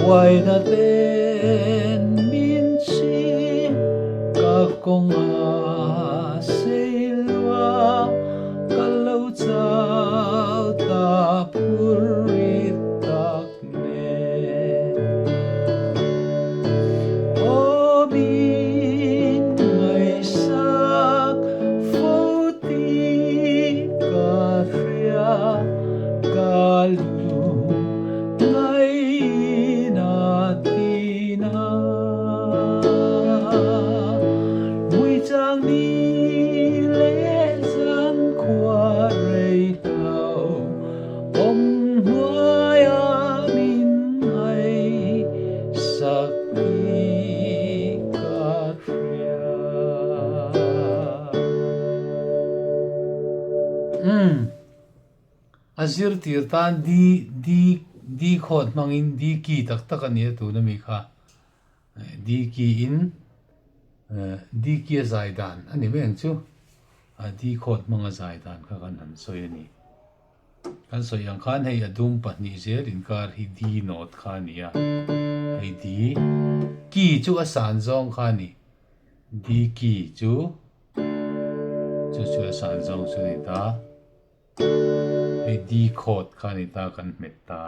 buai na ten min chi ka kong a sei lua ka lo chao ta puri tak ne o bin ngai sak fo ti ka ria ka lu ngai na ti na mui chang ni le chan kwa rei tao om hoa min ngai sak ti ka ria azir tir tan di khot mangin di ki tak tak ania tu na mi kha di ki in di ki zai dan ani meng chu di khot manga zai dan kha kan han soi ani kan soi yang khan hei adum pahni zel in kar hi di not kha nia hei di ki chu a san zong kha ni di ki chu a san zong chu ni ta hei di khot kha ni ta kan met ta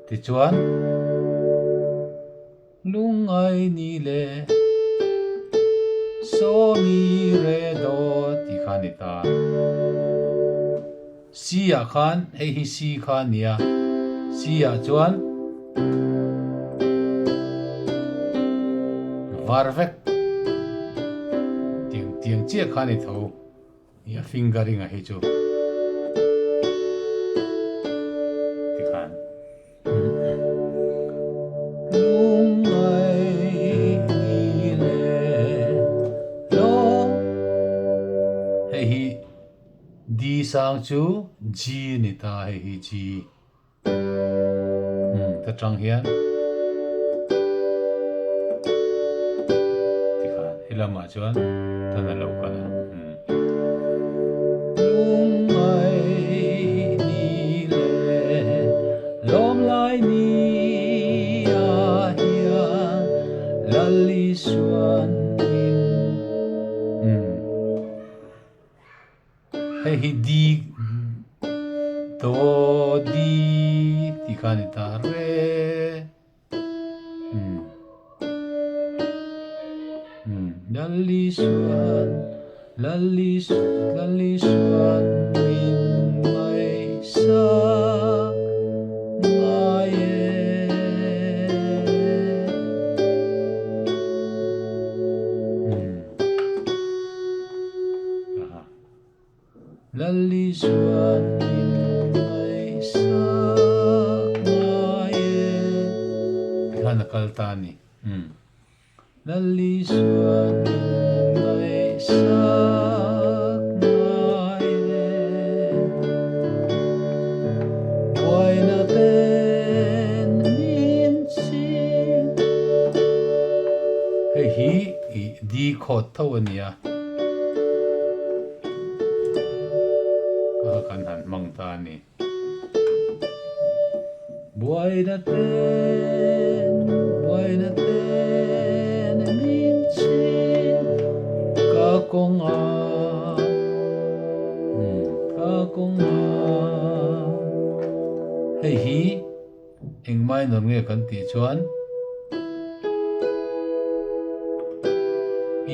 ti chuan lung ai ni le so mi re do ti kha ni ta si a khan hei hi si kha nia si a chuan varvek tiang chia kha ni tho ya fingering a hi chu ti khan lung ai ni le lo hei hi di sang chu ji ni ta hei hi ji ta chang hian ti khan hilama chuan ta na lo ka lung ai ni le lom lai ni a hian lali suan in hei hi di do di ti khan ta re lali suan min mai sa ngai lali suan min mai sa ngai kan kal ta ni lali suan min mai sa ngai buai na ten min chi hei hi di khot thau ania ka kan han mang ta ni buai na ten min chi ka kong a hei hi eng mai nor nge kan ti chuan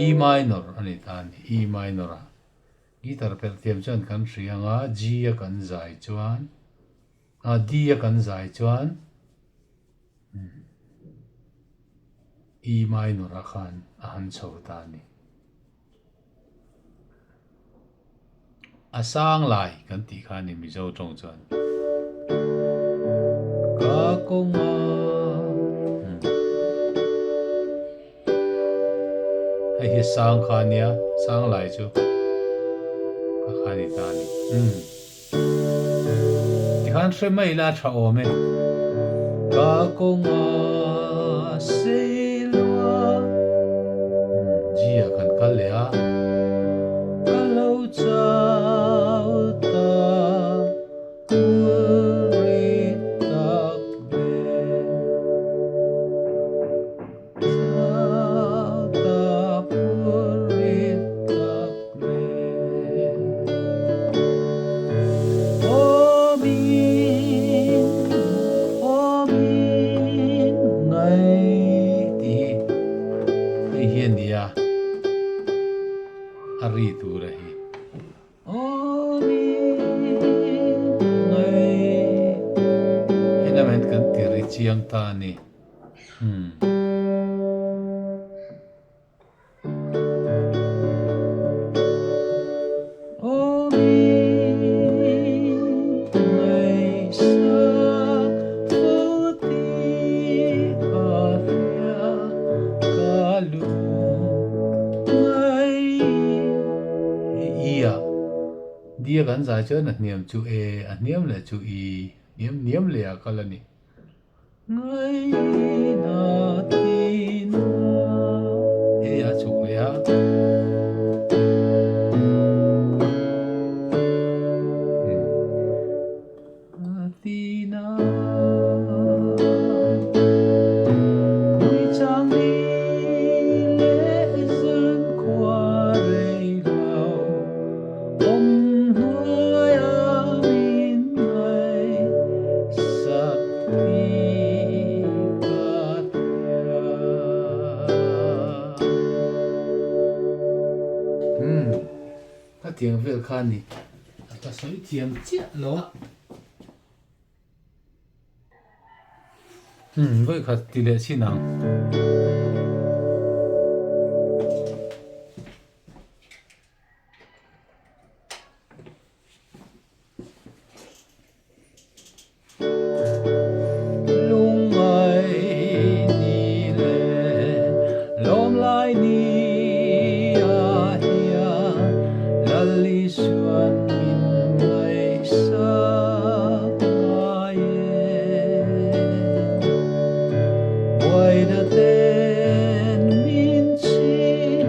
E minor ani ta ni E minor a guitar per tiam chuan kan hrianga G a kan zai chuan D a kan zai chuan E minor a khan a han chho ta ni a sang lai kan ti kha ni mi zo tong chuan ka kong a hei hi sang kha nia sang lai chu ka kha ni ta ni ti khan hre mai la tha o me ka kong a sei lua ji a kan kal le a ka lo chao ta uri tu rahi omi ngai element kan tiri chiang ta ni dia kan za cho na niam chu e a niam le chu i niam le a kala ni ngai na tin e a chu le a tina mi chang ni le zan kwa re lao om tiếng Việt khan đi, ta nói tiếng chết lo. Vậy khát tỷ lệ xin nào. Lung ai đi lên, lom lại đi. Lali suan min ngai sa ngai boy da ten min chi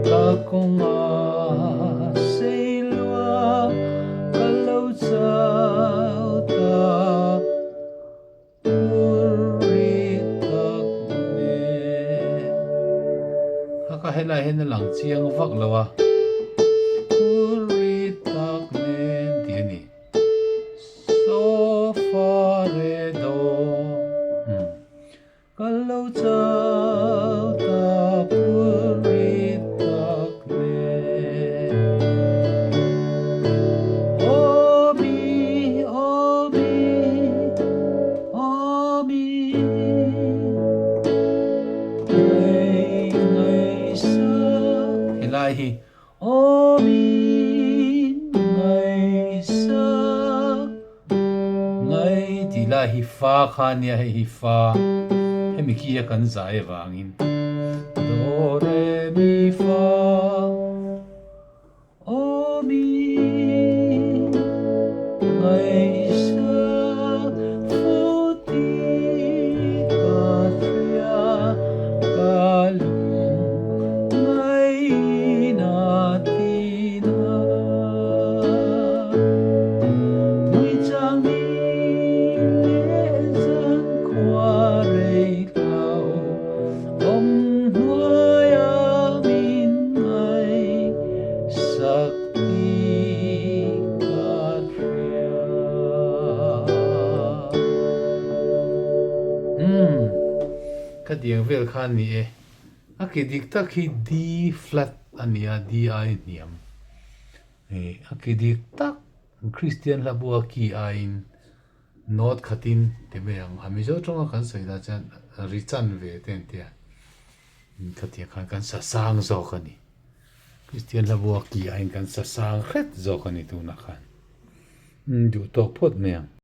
ka kong a sei lua ka lo chao ta uri tak ne ka hela hen lang chiang vak lawa kalau jauh tak beri takne obi obi obi ngai sa ilahi obi ngai sa ngai ilahi fa khania hi fa mi kia kan zai wangin do re mi fa o mi ngai sa fu ti ka thia ka lu ngai na ti na mi chang mi le zan kwa re cái tiếng Việt khan ni e a ki dik tak hi D flat ania D I niam e a ki dik tak Christian la bua ki ain not khatin te me ang ami zo tong kan sai da chan richan ve ten tia khatia khan kan sa sang zo khani Christian la bua ki ain kan sa sang khet zo khani tu na khan du tok phot me